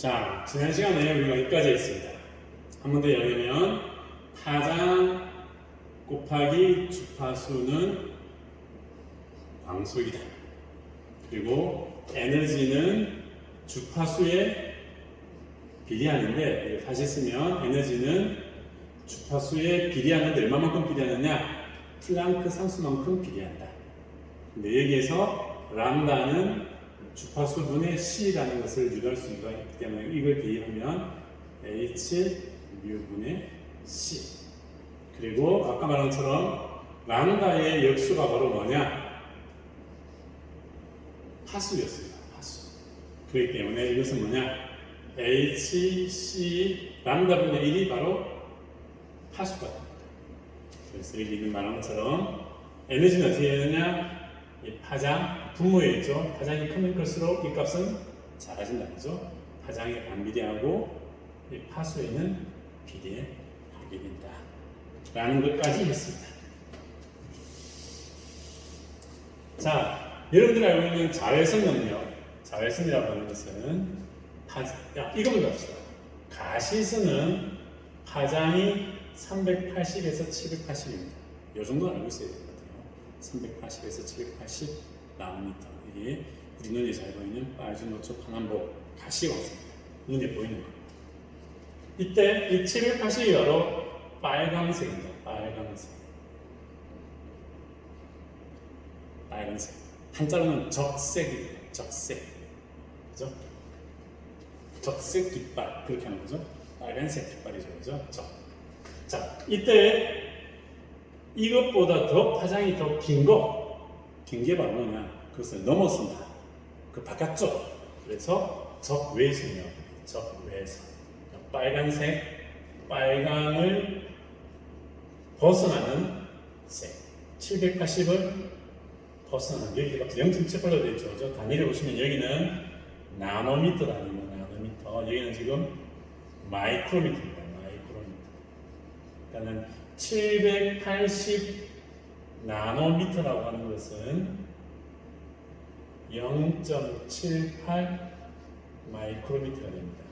자, 지난 시간에 우리가 여기까지 했습니다. 한 번 더 열면 파장 곱하기 주파수는 광속이다. 그리고 에너지는 주파수에 비례하는데, 다시 쓰면 에너지는 주파수에 비례하는데 얼마만큼 비례하느냐? 플랑크 상수만큼 비례한다. 근데 여기에서 람다는 주파수분의 C라는 것을 유도할 수가 있기 때문에 이걸 대입하면 H 뮤분의 C. 그리고 아까 말한 것처럼 람다의 역수가 바로 뭐냐? 파수였습니다. 파수. 그렇기 때문에 이것은 뭐냐? H, C, 람다분의 1이 바로 파수가 됩니다. 그래서 여기 말한 것처럼 에너지는 어떻게 되느냐? 이 파장, 분모에 있죠. 파장이 크면 클수록 이 값은 작아진다는 거죠. 파장에 반비례하고 이 파수에는 비례하게 된다. 라는 것까지 했습니다. 자, 여러분들이 알고 있는 자외선 능력, 자외선이라고 하는 것은 이것만 합시다. 가시선은 파장이 380에서 780입니다. 이 정도는 알고 있어야 돼요. 380에서 780 나노미터. 이게 우리 눈에 잘 보이는 빨주, 노초, 파남보 가시광선입니다. 눈에 보이는 거. 이때 이 780이 바로 빨강색입니다. 빨강색. 빨간색. 한자로는 적색이에요. 적색. 그죠? 적색 깃발. 그렇게 하는 거죠. 빨간색 깃발이죠. 그죠? 적. 자, 이때 이것보다 더 파장이 더 긴 게 바로 뭐냐? 그것을 넘어선다. 그 바깥쪽. 그래서 적외선이요. 적외선. 빨간색, 빨강을 벗어나는 색. 780을 벗어나는, 여기가 0.7%로 되어 있죠. 저 단위를 보시면 여기는 나노미터 단위입니다. 나노미터. 여기는 지금 마이크로미터입니다. 마이크로미터. 그러니까는 780 나노미터라고 하는 것은 0.78 마이크로미터가 됩니다.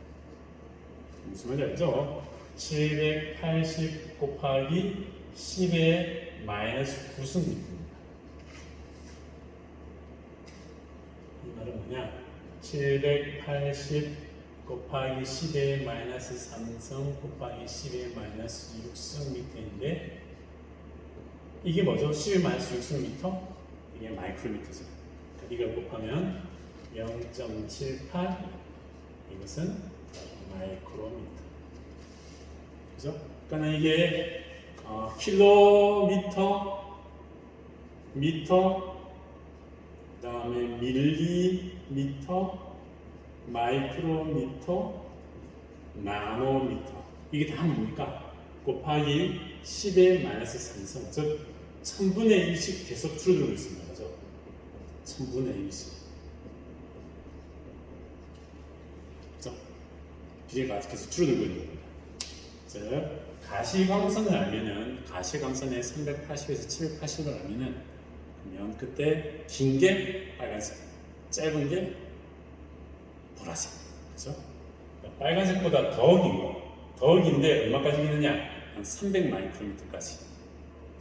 무슨 말인지 알죠? 780 곱하기 10의 마이너스 9승미터입니다. 이 말은 뭐냐? 780 곱하기 10의 마이너스 3승 곱하기 10의 마이너스 6승 미터인데, 이게 뭐죠? 10의 마이너스 6승 미터? 이게 마이크로미터죠. 이걸 곱하면 0.78, 이것은 마이크로미터. 그죠? 그러니까 이게 킬로미터, 미터, 그 다음에 밀리미터, 마이크로미터, 나노미터. 이게 다 뭡니까? 곱하기 10의 마이너스 3승. 즉, 1000분의 1씩 계속 줄어들고 있습니다. 그죠? 1000분의 1씩. 그죠? 비례가 계속 줄어들고 있는 겁니다. 즉, 가시광선을 알면은, 가시광선의 380에서 780을 알면은, 그러면 그때 긴 게 빨간색, 짧은 게 보라색. 그죠? 그러니까 빨간색보다 더 긴 거, 더 긴데 얼마까지 기느냐? 한 300 마이크로미터까지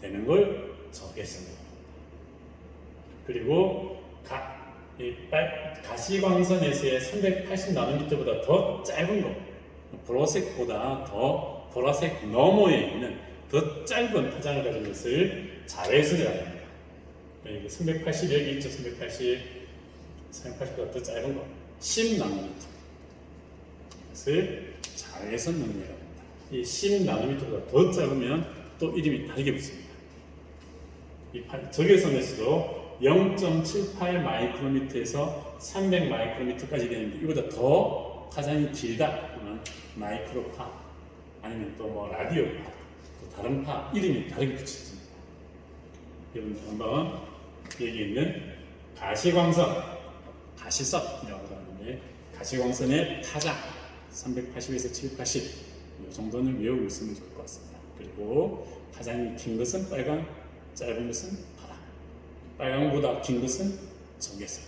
되는 걸 적외선이라고 합니다. 그리고 가시광선에서의 380 나노미터보다 더 짧은 거, 보라색보다 더 보라색 너머에 있는 더 짧은 파장을 가진 것을 자외선이라고 합니다. 그러니까 380 여기 있죠. 380보다 더 짧은 거, 10나노미터. 그것을 자외선 능력이라고 합니다. 이 10나노미터보다 더 짧으면 또 이름이 다르게 붙습니다. 이 적외선에서도 0.78 마이크로미터에서 300 마이크로미터까지 되는데, 이보다 더 파장이 길다 그러면 마이크로파, 아니면 또 뭐 라디오파, 또 다른 파, 이름이 다르게 붙여집니다. 여러분들 한번 여기 있는 가시광선, 가시석이라고 하는데, 가시광선의 파장 380에서 780, 이 정도는 외우고 있으면 좋을 것 같습니다. 그리고 파장이 긴 것은 빨강, 짧은 것은 파랑. 빨강보다 긴 것은 적외선.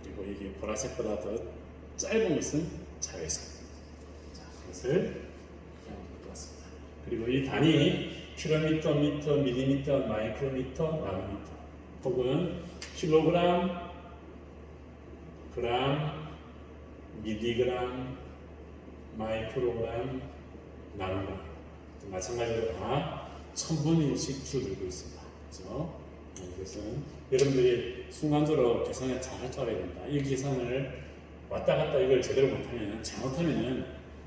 그리고 이게 보라색보다 더 짧은 것은 자외선. 자, 그것을 봤습니다. 그리고 이 단위 킬로미터, 미터, 밀리미터, 마이크로미터, 나노미터 혹은 킬로그램, 그램, 밀리그램, 마이크로그램, 나노그램 마찬가지로 다 천분위씩 줄어들고 있습니다. 그렇죠? 이것은 여러분들이 순간적으로 계산을 잘 할 줄 알아야 된다. 이 계산을 왔다 갔다 이걸 제대로 못하면 잘못하면은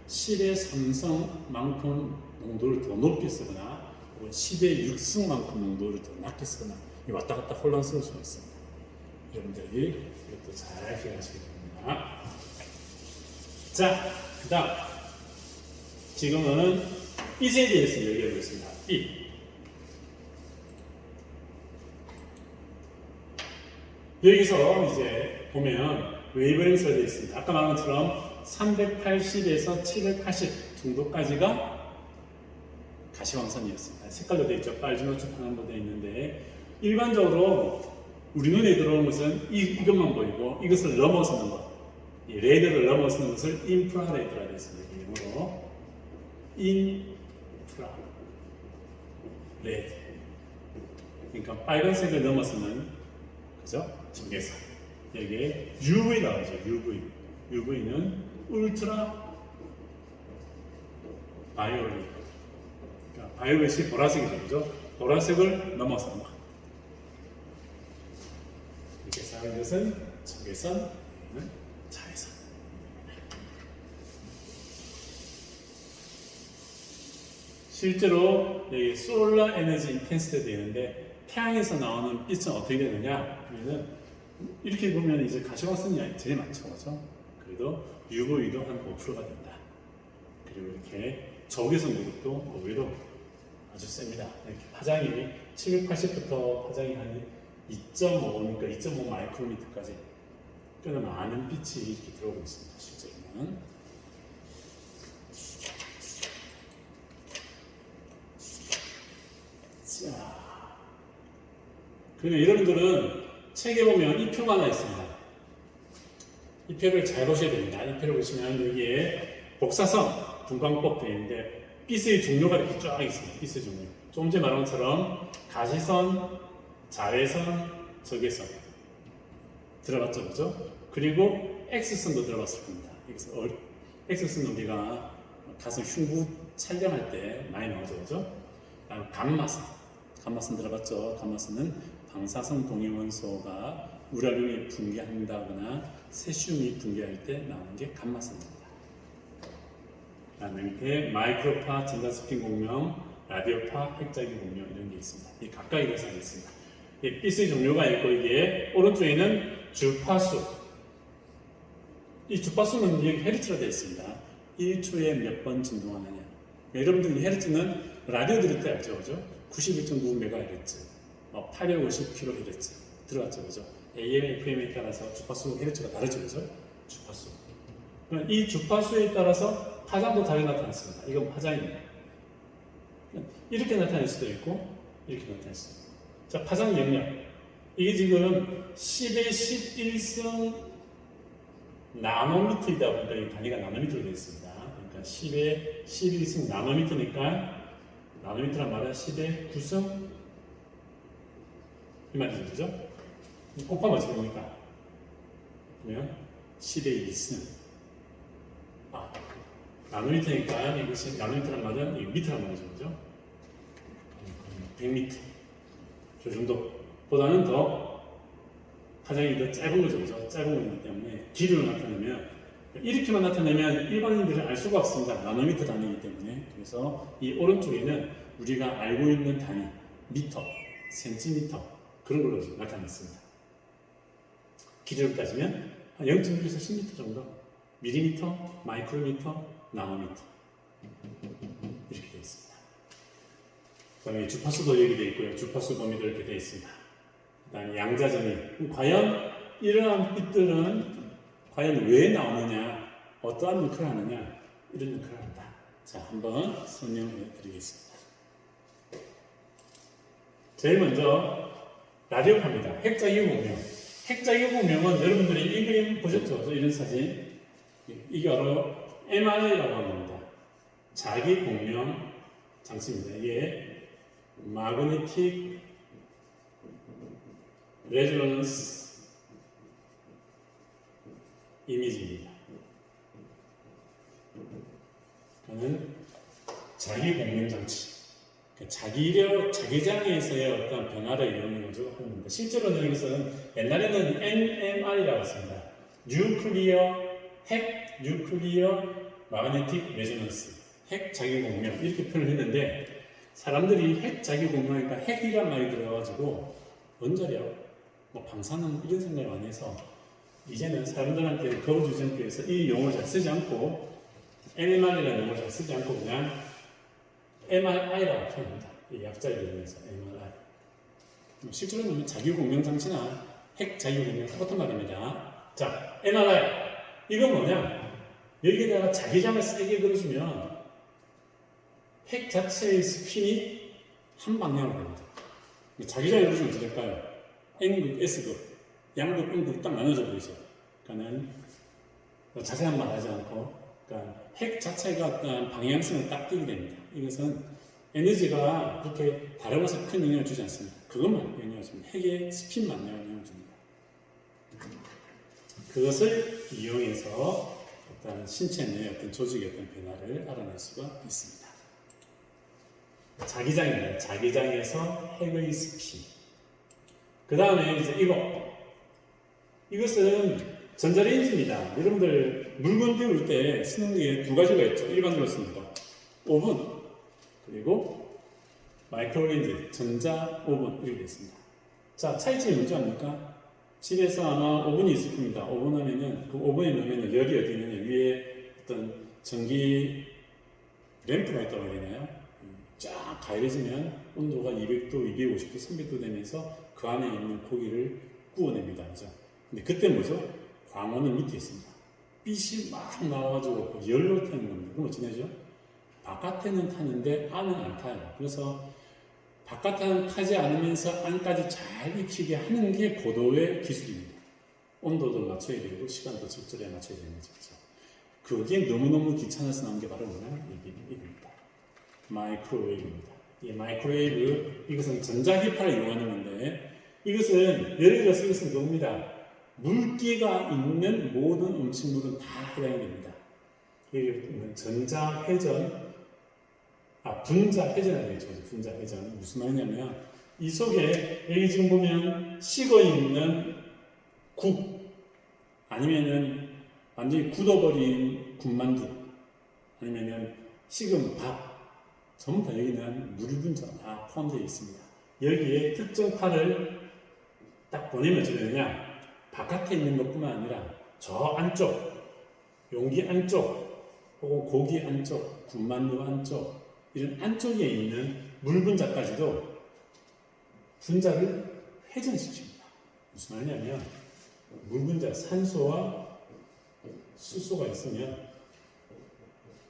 10의 3승만큼 농도를 더 높게 쓰거나 혹은 10의 6승만큼 농도를 더 낮게 쓰거나 왔다 갔다 혼란스러울 수가 있습니다. 여러분들이 이것도 잘 기억하시기 바랍니다. 자, 그 다음 지금은 B에 대해서 얘기해 보겠습니다. B. 여기서 이제 보면 웨이브랭스가 되어 있습니다. 아까 말한 것처럼 380에서 780 정도까지가 가시광선이었습니다. 색깔로 되어 있죠. 빨주노초 파란도 되어 있는데 일반적으로 우리 눈에 들어오는 것은 이것만 보이고 이것을 넘어서는 것, 이 레드를 넘어서는 것을 인프라레드라 되어 있습니다. 영어로 인프라 레드. 그러니까 빨간색을 넘어서는 그죠? 적외선. 여기에 UV 나오죠. UV. UV는 울트라 바이올렛. 그러니까 바이올렛이 보라색이죠. 그죠? 보라색을 넘어서는 것. 이렇게 사용한 것은 적외선, 자외선. 실제로 여기 솔라 에너지 인텐시티 되는데 태양에서 나오는 빛은 어떻게 되느냐? 그러면 이렇게 보면 이제 가시광선이 제일 많죠, 그렇죠? 그래도 UV도 한 5%가 된다. 그리고 이렇게 적외선 그룹도 오히려 아주 셉니다. 이렇게 파장이 780부터 파장이 한 2.5니까 2.5 마이크로미터까지 꽤나 많은 빛이 이렇게 들어오고 있습니다. 실제로는. 자. 그러면 여러분들은 책에 보면 이 표가 하나 있습니다. 이 표를 잘 보셔야 됩니다. 이 표를 보시면 여기에 복사성, 분광법 되어 있는데 빛의 종류가 이렇게 쫙 있습니다. 빛의 종류. 조금 전에 말한 것처럼 가시선, 자외선, 적외선 들어봤죠, 그죠? 그리고 X선도 들어봤을 겁니다. X선 우리가 가슴 흉부 촬영할 때 많이 나오죠, 그죠? 다음 감마선. 감마선 들어봤죠? 감마선은 방사성 동위원소가 우라늄이 붕괴한다거나 세슘이 붕괴할 때 나오는 게 감마선입니다. 다음에 밑에 마이크로파, 전자스핀 공명, 라디오파, 핵자기 공명 이런 게 있습니다. 이 각각의 대상이 있습니다. 이 빛의 종류가 있고 이게 오른쪽에는 주파수. 이 주파수는 여기 헤르츠로 되어 있습니다. 1초에 몇 번 진동하느냐. 여러분들 이 헤르츠는 라디오 들을 때 알죠, 그죠? 91.9MHz, 850kHz 들어갔죠, 그죠? AM, FM에 따라서 주파수 헤르츠가 다르죠, 그죠? 주파수. 이 주파수에 따라서 파장도 다르게 나타났습니다. 이건 파장입니다. 이렇게 나타낼 수도 있고 이렇게 나타낼 수도 있고. 자, 파장 영역. 이게 지금 10의 11승 나노미터이다 보니까 이 단위가 나노미터로 되어 있습니다. 그러니까 10의 11승 나노미터니까 나노미터란 말은 10의 9승 이 말이죠, 그죠? 곱하면 어떻게 됩니까? 그러면 10의 2승. 나노미터니까 이것이 나노미터란 말은 이 미터란 말이죠, 그죠? 100m. 저 정도보다는 더 파장이 더 짧은 거죠, 그죠? 짧은 거기 때문에 길이로 나타내면 이렇게만 나타내면 일반인들은 알 수가 없습니다. 나노미터 단위이기 때문에. 그래서 이 오른쪽에는 우리가 알고 있는 단위, 미터, 센티미터 그런 걸로 나타냈습니다. 길이로 따지면 0.1에서 10m 정도, 밀리미터, 마이크로미터, 나노미터 이렇게 되어 있습니다. 그다음에 주파수도 여기 되어 있고요. 주파수 범위도 이렇게 되어 있습니다. 그다음에 양자점이 과연 이러한 빛들은 과연 왜 나오느냐, 어떠한 역할을 하느냐, 이런 역할을 한다. 자, 한번 설명해 드리겠습니다. 제일 먼저 라디오파입니다. 핵자기후 공명. 핵자기후 공명은 여러분들이 이 그림 보셨죠? 이런 사진. 이게 바로 MRI라고 합니다. 자기 공명 장치입니다. 이게 Magnetic Resonance Image입니다. 그는 자기 공명 장치. 자기장에서의 어떤 변화를 이용해 가지고 하는 겁니다. 실제로는 여기서는 옛날에는 NMR이라고 했습니다. 핵 뉴클리어 마그네틱 레조넌스, 핵 자기 공명 이렇게 표현을 했는데 사람들이 핵 자기 공명이니까 핵이란 말이 들어가지고 원자력, 뭐 방사능 이런 생각을 많이 해서 이제는 사람들한테 겁을 주지 않기 위해서 이 용어를 잘 쓰지 않고 NMR이라는 용어를 잘 쓰지 않고 그냥 MRI라고 표현합니다. 이 약자를 이용해서 MRI. 실제로는 자기 공명 장치나 핵 자기 공명 똑같은 말입니다. 자, MRI. 이건 뭐냐? 여기에다가 자기장을 세게 그려주면 핵 자체의 스핀이 한 방향으로 됩니다. 자기장을 그려주면 어떻게 될까요? N극, S극, 양극, N극 딱 나눠져 보이죠. 그러니까는 자세한 말 하지 않고 그러니까 핵 자체가 어떤 방향성을 딱 띄게 됩니다. 이것은 에너지가 그렇게 다른 것에 큰 영향을 주지 않습니다. 그것만 영향을 줍니다. 핵의 스핀만 영향을 줍니다. 그것을 이용해서 어떤 신체 내 어떤 조직의 어떤 변화를 알아낼 수가 있습니다. 자기장입니다. 자기장에서 핵의 스핀. 그 다음에 이제 이것은 전자레인지입니다. 여러분들 물건 데울 때 쓰는 게 두 가지가 있죠. 일반적으로 씁니다. 오븐 그리고 마이크로웨이브 전자 오븐 이렇게 있습니다. 자, 차이점이 뭔지 압니까? 집에서 아마 오븐이 있을 겁니다. 오븐 하면은 그 오븐에 넣으면 열이 어디 있느냐 위에 어떤 전기 램프가 있다고 해야 되나요? 쫙 가열해지면 온도가 200도, 250도, 300도 되면서 그 안에 있는 고기를 구워냅니다. 그죠? 근데 그때 뭐죠? 광원은 밑에 있습니다. 빛이 막 나와가지고 열로 타는 겁니다. 그럼 어찌 되죠? 바깥에는 타는데 안은 안 타요. 그래서 바깥은 타지 않으면서 안까지 잘 익히게 하는 게 고도의 기술입니다. 온도도 맞춰야 되고 시간도 적절히 맞춰야 되는 거죠. 그게 너무너무 귀찮아서 나온 게 바로 이겁니다. 마이크로웨이브입니다. 이 마이크로웨이브 이것은 전자기파를 이용하는 건데 이것은 예를 들어서 이것은 그겁니다. 물기가 있는 모든 음식물은 다 해당이 됩니다. 여기 전자회전, 분자회전이라고 되죠. 분자회전. 무슨 말이냐면, 이 속에, 여기 지금 보면 식어 있는 국, 아니면은 완전히 굳어버린 군만두, 아니면은 식은 밥, 전부 다 여기는 물분자가 다 포함되어 있습니다. 여기에 특정 파를 딱 보내면 어떻게 되느냐? 바깥에 있는 것뿐만 아니라 저 안쪽, 용기 안쪽, 혹은 고기 안쪽, 군만두 안쪽, 이런 안쪽에 있는 물 분자까지도 분자를 회전시킵니다. 무슨 말이냐면 물 분자 산소와 수소가 있으면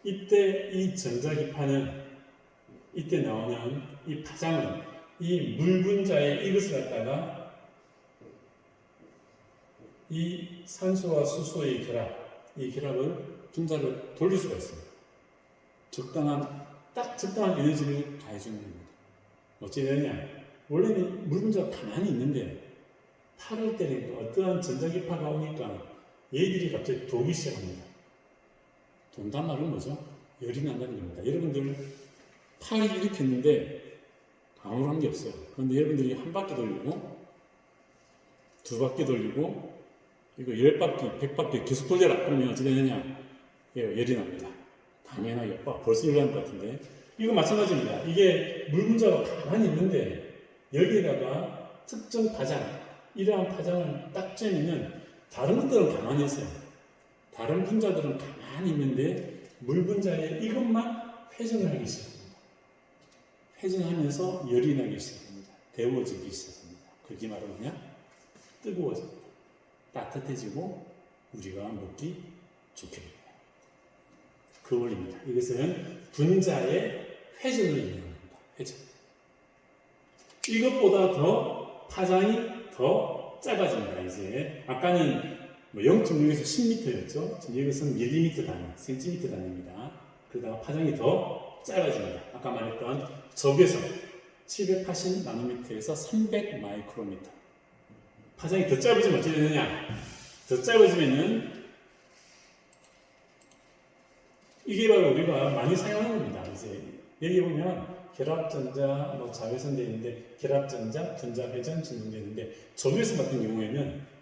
이때 이 전자기파는 이때 나오는 이 파장은 이 물 분자의 이것을 갖다가 이 산소와 수소의 결합, 이 결합을 분자를 돌릴 수가 있습니다. 딱 적당한 에너지를 가해주는 겁니다. 어찌 되느냐? 원래는 물 분자가 가만히 있는데 팔을 때리니까 어떠한 전자기파가 오니까 얘들이 갑자기 돌기 시작합니다. 돈단 말은 뭐죠? 열이 난다는 겁니다. 여러분들 팔이 이렇게 했는데 아무런 게 없어요. 그런데 여러분들이 한 바퀴 돌리고 두 바퀴 돌리고 이거 10바퀴, 100바퀴 계속 돌려라. 그러면 어떻게 되느냐? 열이 납니다. 당연하게. 벌써 열이 날 것 같은데. 이거 마찬가지입니다. 이게 물 분자가 가만히 있는데 여기에다가 특정 파장, 이러한 파장을 딱 쬐면 다른 것들은 가만히 있어요. 다른 분자들은 가만히 있는데 물 분자에 이것만 회전을 하기 시작합니다. 회전하면서 열이 나기 시작합니다. 데워지기 시작합니다. 그게 바로 뭐냐? 뜨거워집니다. 따뜻해지고 우리가 먹기 좋게 됩니다. 그 원리입니다. 이것은 분자의 회전을 이용합니다. 회전. 이것보다 더 파장이 더 작아집니다. 이제 아까는 0.6에서 10m였죠. 지금 이것은 밀리미터 단위, 센티미터 단위입니다. 그러다가 파장이 더 짧아집니다. 아까 말했던 적외선 780 나노미터에서 300 마이크로미터. 파장이 더 짧아지면 어떻게 되느냐? 더 짧아지면은 이게 바로 우리가 많이 사용하는 겁니다. 이제 여기 보면 결합전자, 뭐 자외선 돼 있는데 결합전자, 분자, 회전, 진동 돼 있는데 적외선 같은 경우에는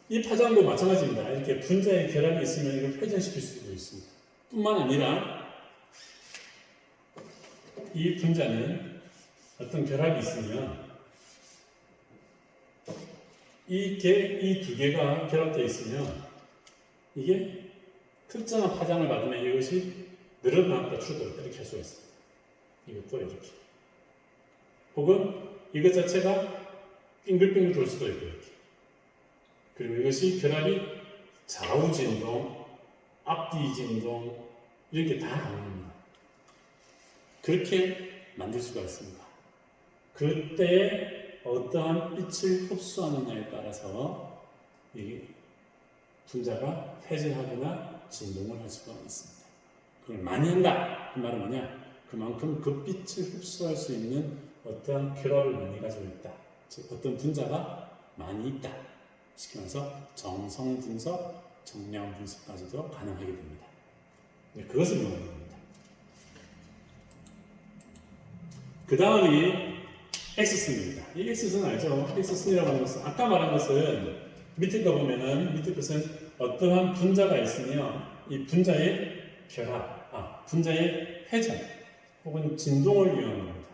이 파장도 마찬가지입니다. 이렇게 분자의 결합이 있으면 이걸 회전시킬 수도 있습니다. 뿐만 아니라 이 분자는 어떤 결합이 있으면 이 두 개가 결합되어 있으면 이게 특정한 파장을 받으면 이것이 늘어났다 줄어들었다 이렇게 할 수가 있습니다. 이것도 이렇게. 혹은 이것 자체가 빙글빙글 돌 수도 있고 이렇게. 그리고 이것이 결합이 좌우 진동, 앞뒤 진동 이렇게 다 가능합니다. 그렇게 만들 수가 있습니다. 그때 어떠한 빛을 흡수하느냐에 따라서 이 분자가 회전하거나 진동을 할 수가 있습니다. 그걸 많이 한다. 그 말은 뭐냐? 그만큼 그 빛을 흡수할 수 있는 어떠한 결합을 많이 가지고 있다. 즉 어떤 분자가 많이 있다. 시키면서 정성 분석, 정량 분석까지도 가능하게 됩니다. 그것을 이용하는 겁니다. 그 다음이 X선입니다. 이 X선 알죠? X선이라고 하는 것은 아까 말한 것은 밑에 거 보면은 밑에 것은 어떠한 분자가 있으면 이 분자의 결합, 분자의 회전 혹은 진동을 이용하는 겁니다.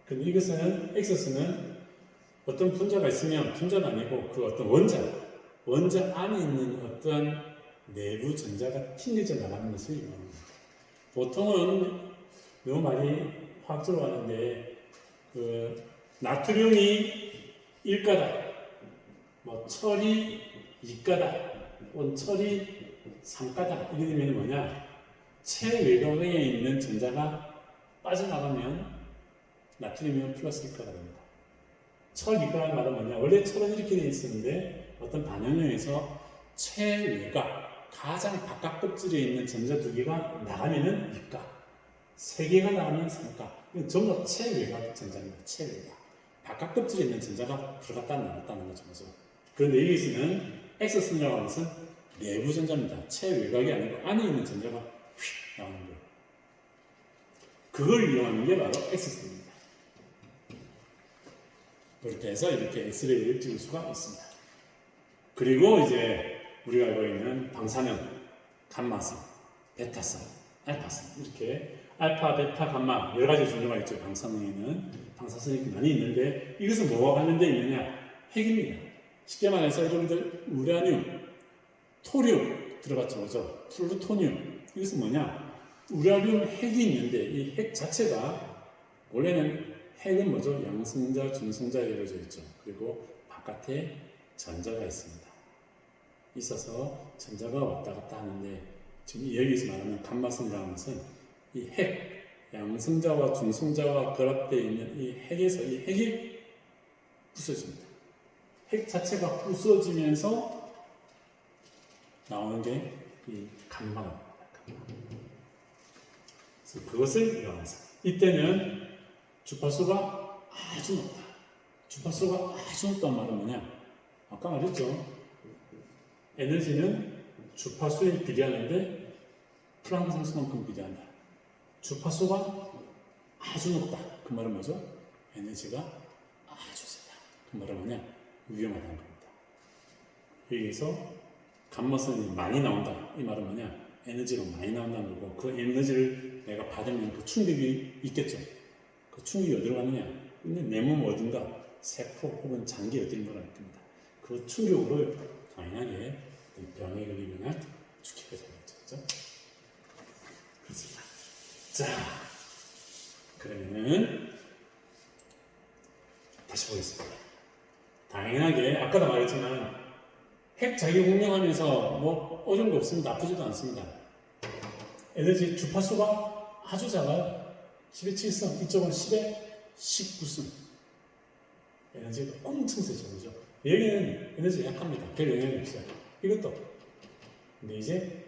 근데 이것은 X선은 어떤 분자가 있으면 분자가 아니고 그 어떤 원자 안에 있는 어떤 내부 전자가 튕겨져 나가는 것을 이용합니다. 보통은 너무 많이 화학적으로 하는데 그 나트륨이 1가닥, 뭐 철이 2가닥, 혹은 철이 3가닥 이렇게 되면 뭐냐? 최외곽에 있는 전자가 빠져나가면 나트륨이 플러스 1가닥 됩니다. 철 2가닥 말은 뭐냐? 원래 철은 이렇게 되어 있었는데 어떤 반응에 의해서 최외곽, 가장 바깥 껍질에 있는 전자 2개가 나가면은 2가, 3개가 나가면 3가. 이건 전부 다 최외곽 전자입니다. 최외곽. 바깥 껍질에 있는 전자가 들어갔다 나갔다는 거죠. 그런데 여기서는 X선이라고 하는 것은 내부 전자입니다. 최외곽이 아니고 안에 있는 전자가 휙 나오는 거예요. 그걸 이용하는 게 바로 X선입니다. 그렇게 해서 이렇게 엑스레이를 찍을 수가 있습니다. 그리고 이제 우리가 알고 있는 방사능, 감마선, 베타선, 알파선 이렇게 알파, 베타, 감마 여러 가지 종류가 있죠. 방사능에는 방사선이 많이 있는데 이것은 뭐와 관련되어 있느냐? 핵입니다. 쉽게 말해서 여러분들 우라늄, 토륨 들어봤죠, 그죠? 플루토늄 이것은 뭐냐? 우라늄 핵이 있는데 이 핵 자체가 원래는 핵은 뭐죠? 양성자, 중성자 이루어져 있죠. 그리고 바깥에 전자가 있습니다. 있어서 전자가 왔다 갔다 하는데 지금 여기서 말하는 감마선이라는 것은 이 핵, 양성자와 중성자와 결합되어 있는 이 핵에서 이 핵이 부서집니다. 핵 자체가 부서지면서 나오는 게 이 감마입니다. 그래서 그것을 이용해서 이때는 주파수가 아주 높다. 주파수가 아주 높다는 말은 뭐냐? 아까 말했죠. 에너지는 주파수에 비례하는데 플랑크 상수만큼 비례한다. 주파수가 아주 높다. 그 말은 뭐죠? 에너지가 아주 세다. 그 말은 뭐냐? 위험하다는 겁니다. 여기서 감마선이 많이 나온다. 이 말은 뭐냐? 에너지가 많이 나온다는 거고 그 에너지를 내가 받으면 그 충격이 있겠죠. 그 충격이 어디로 가느냐? 내 몸 어딘가 세포 혹은 장기 어딘가로 갈 겁니다. 그 충격으로 당연하게 병에 걸리면 죽기가 되겠죠. 그렇습니다. 자, 그러면은 다시 보겠습니다. 당연하게 아까도 말했지만 핵 자기 공명하면서 뭐 어려운 거 없습니다. 아프지도 않습니다. 에너지 주파수가 아주 작아요. 10의 7승, 이쪽은 10의 19승. 에너지가 엄청 세죠. 그죠? 여기는 에너지가 약합니다. 별 영향이 없어요. 이것도. 근데 이제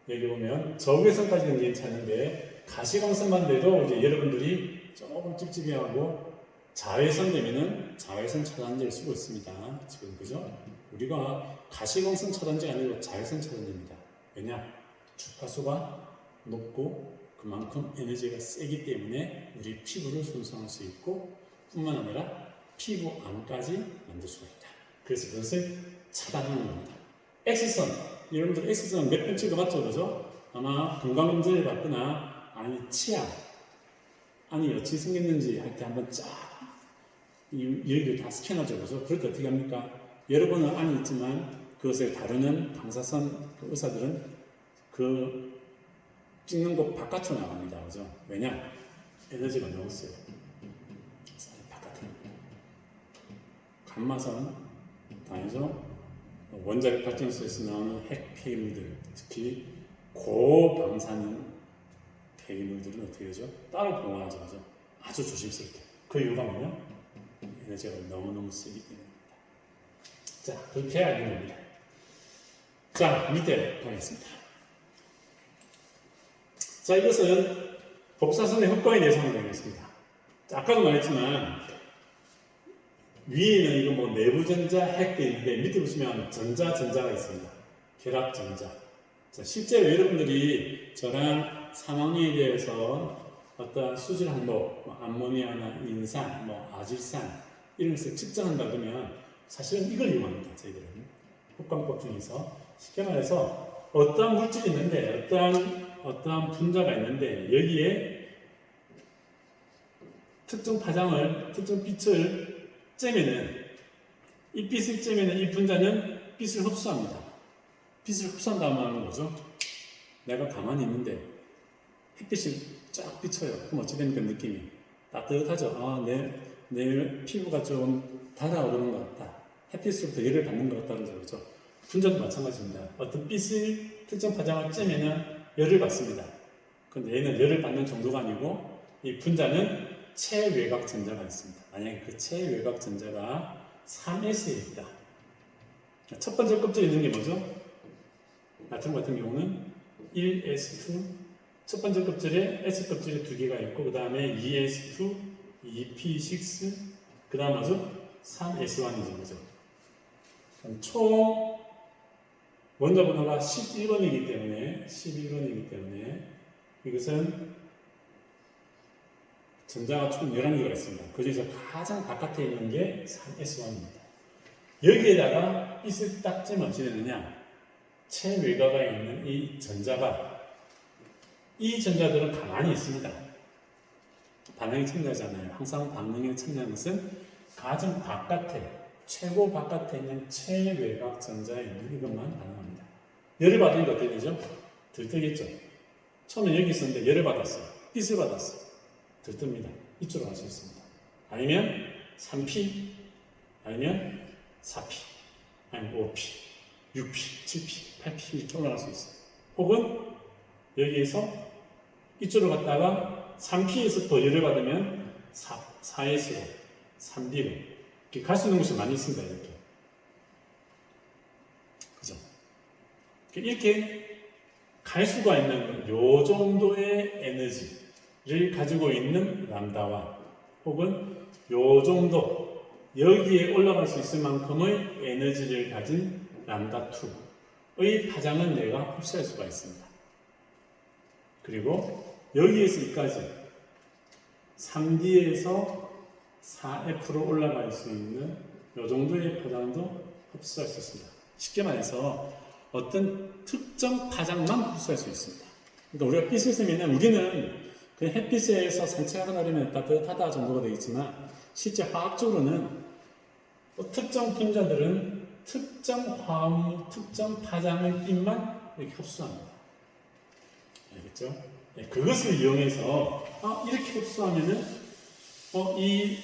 여기 보면 적외선까지는 괜찮은데 가시광선만 돼도 이제 여러분들이 조금 찝찝해하고 자외선 되면은 자외선 차단제를 쓰고 있습니다. 지금 그죠? 우리가 가시광선 차단제 아니고 자외선 차단제입니다. 왜냐? 주파수가 높고 그만큼 에너지가 세기 때문에 우리 피부를 손상할 수 있고 뿐만 아니라 피부 암까지 만들 수가 있다. 그래서 그것을 차단하는 겁니다. X선, 여러분들 X선 몇 번 찍어봤죠? 그죠? 아마 건강검진을 받거나 아니 치아 안이 어찌 생겼는지 할 때 한번 쫙 여기를 다 스캔하죠. 그죠? 그럴 때 어떻게 합니까? 여러분은 안이 있지만 그것을 다루는 방사선 의사들은 그 찍는 곳 바깥으로 나갑니다. 그죠? 왜냐? 에너지가 너무 세요. 바깥으로. 감마선, 당연히죠. 원자력 발전소에서 나오는 핵 폐기물들, 특히 고방사능 폐기물들은 어떻게 되죠? 따로 보관하죠. 그죠? 아주 조심스럽게. 그 이유가 뭐냐? 에너지가 너무너무 세기 때문입니다. 자, 그렇게 알면 됩니다. 자, 밑에 가겠습니다. 자, 이것은 복사선의 효과에 대해서 설명하겠습니다. 아까도 말했지만 위에는 이거 뭐 내부전자 핵도 있는데 밑에 보시면 전자가 있습니다. 결합전자. 자, 실제로 여러분들이 저랑 산화에 대해서 어떤 수질 항목, 뭐 암모니아나 인산, 뭐 아질산 이런 것을 측정한다 그러면 사실은 이걸 이용합니다. 저희들은 효과법 중에서 쉽게 말해서 어떠한 물질이 있는데 어떠한 분자가 있는데 여기에 특정 파장을 특정 빛을 쬐면은 이 빛을 쬐면은 이 분자는 빛을 흡수합니다. 빛을 흡수한다고 하는 거죠. 내가 가만히 있는데 햇빛이 쫙 비쳐요. 그럼 어찌 됩니까? 느낌이 따뜻하죠. 아, 내 피부가 좀 달아오르는 것 같다. 햇빛으로부터 열을 받는 것 같다는 거죠. 분자도 마찬가지입니다. 어떤 빛을 특정 파장을 쬐면은 열을 받습니다. 근데 얘는 열을 받는 정도가 아니고 이 분자는 체외곽 전자가 있습니다. 만약에 그 체외곽 전자가 3S에 있다. 첫 번째 껍질에 있는 게 뭐죠? 나트륨 같은 경우는 1S2 첫 번째 껍질에 S 껍질이 두 개가 있고 그 다음에 2S2, 2P6 그 다음 뭐죠? 3S1이죠. 그죠? 총 원자 번호가 11번이기 때문에 이것은 전자가 총 11개가 있습니다. 그 중에서 가장 바깥에 있는 게 3S1입니다. 여기에다가 빛을 딱 쬐면 어찌 되느냐? 체외곽에 있는 이 전자가 이 전자들은 가만히 있습니다. 반응에 참여하잖아요. 항상 반응에 참여하는 것은 가장 바깥에 최고 바깥에 있는 체외곽 전자에 있는 이것만 반응합니다. 열을 받으니까 어떻게 되죠? 들뜨겠죠. 처음에 여기 있었는데 열을 받았어요. 빛을 받았어요. 들뜹니다. 이쪽으로 갈 수 있습니다. 아니면 3P, 아니면 4P, 아니면 5P, 6P, 7P, 8P 이렇게 올라갈 수 있어요. 혹은 여기에서 이쪽으로 갔다가 3P에서 더 열을 받으면 4S로, 3D로 이렇게 갈 수 있는 곳이 많이 있습니다. 이렇게. 그죠? 이렇게 갈 수가 있는 요 정도의 에너지를 가지고 있는 람다와 혹은 요 정도 여기에 올라갈 수 있을 만큼의 에너지를 가진 람다2의 파장은 내가 흡수할 수가 있습니다. 그리고 여기에서 여기까지 3D에서 4F로 올라갈 수 있는 이 정도의 파장도 흡수할 수 있습니다. 쉽게 말해서 어떤 특정 파장만 흡수할 수 있습니다. 그러니까 우리가 빛을 쓰면 우리는 그 햇빛에서 산책하거나 하면 따뜻하다 정도가 되겠지만 실제 화학적으로는 특정 분자들은 특정 화합물, 특정 파장의 빛만 이렇게 흡수합니다. 알겠죠? 네, 그것을 이용해서 이렇게 흡수하면은 이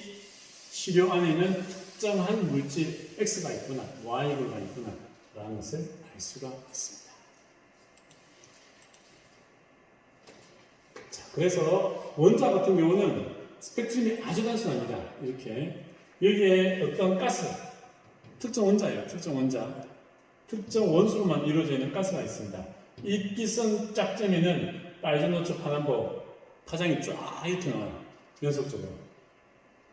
시료 안에는 특정한 물질 X가 있구나, Y가 있구나 라는 것을 알 수가 있습니다. 자, 그래서 원자 같은 경우는 스펙트럼이 아주 단순합니다. 이렇게 여기에 어떤 가스, 특정 원자예요. 특정 원자. 특정 원소로만 이루어져 있는 가스가 있습니다. 이 기선 짝점에는 빨간 노초 파란보 파장이 쫙 이렇게 나와요. 연속적으로.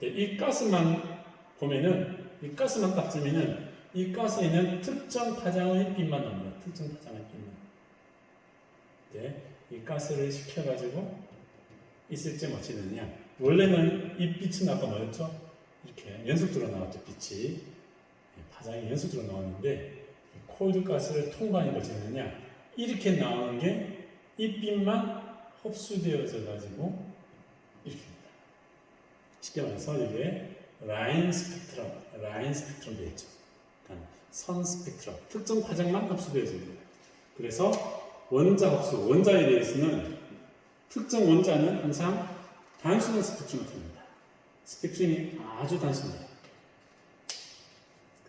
이 가스만 보면은, 이 가스만 딱 뜨면은 이 가스에는 특정 파장의 빛만 나옵니다. 특정 파장의 빛만. 이 가스를 식혀가지고 있을 때 어찌 되느냐. 원래는 이 빛은 아까 뭐였죠? 이렇게 연속적으로 나왔죠. 빛이. 파장이 연속적으로 나왔는데 콜드 가스를 통과하는 것이 되느냐. 이렇게 나오는 게 이 빛만 흡수되어져 가지고 이렇게 됩니다. 쉽게 말해서 이게 라인 스펙트럼 되겠죠. 그러니까 선 스펙트럼, 특정 파장만 흡수되어집니다. 그래서 원자 흡수, 원자에 대해서는 특정 원자는 항상 단순한 스펙트럼을 듭니다. 스펙트럼이 아주 단순해요.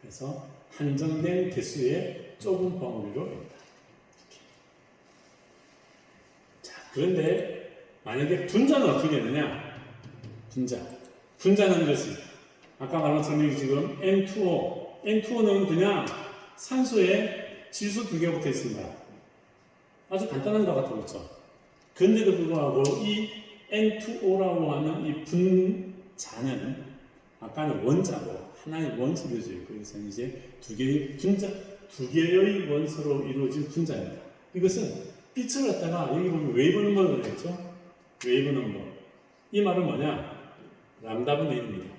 그래서 한정된 개수의 좁은 범위로 그런데 만약에 분자는 어떻게 되느냐? 분자는 것이 아까 말한 것처럼 지금 N2O, 그냥 산소에 질소 2개가 붙어 있습니다. 아주 간단한 것 같은 거죠. 그런데도 불구하고 이 N2O라고 하는 이 분자는 아까는 원자고 하나의 원소로 이루어져 있고, 그래서 이제 두 개의 원소로 이루어진 분자입니다. 이것은 빛을 갖다가 여기 보면 웨이브 넘버를 했죠. 웨이브 넘버. 이 말은 뭐냐? 람다분의 1입니다.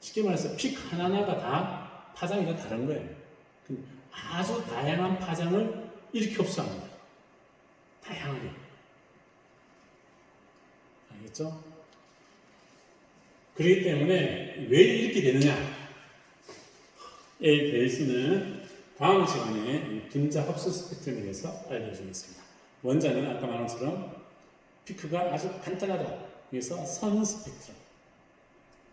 쉽게 말해서 픽 하나하나가 다 파장이 다 다른 거예요. 아주 다양한 파장을 이렇게 흡수합니다. 다양하게. 알겠죠? 그렇기 때문에 왜 이렇게 되느냐? 에 대해서는 다음 시간에 분자 흡수 스펙트럼에 대해서 알려주겠습니다. 원자는 아까 말한 것처럼 피크가 아주 간단하다. 그래서 선 스펙트럼.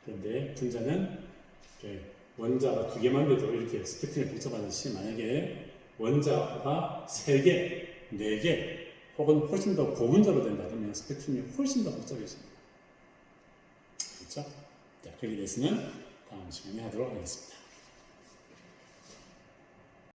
그런데 분자는 원자가 2개만 돼도 이렇게 스펙트럼이 복잡하듯이 만약에 원자가 3개, 4개 혹은 훨씬 더 고분자로 된다 그러면 스펙트럼이 훨씬 더 복잡해집니다. 그렇죠? 자, 거기에 대해서는 다음 시간에 하도록 하겠습니다.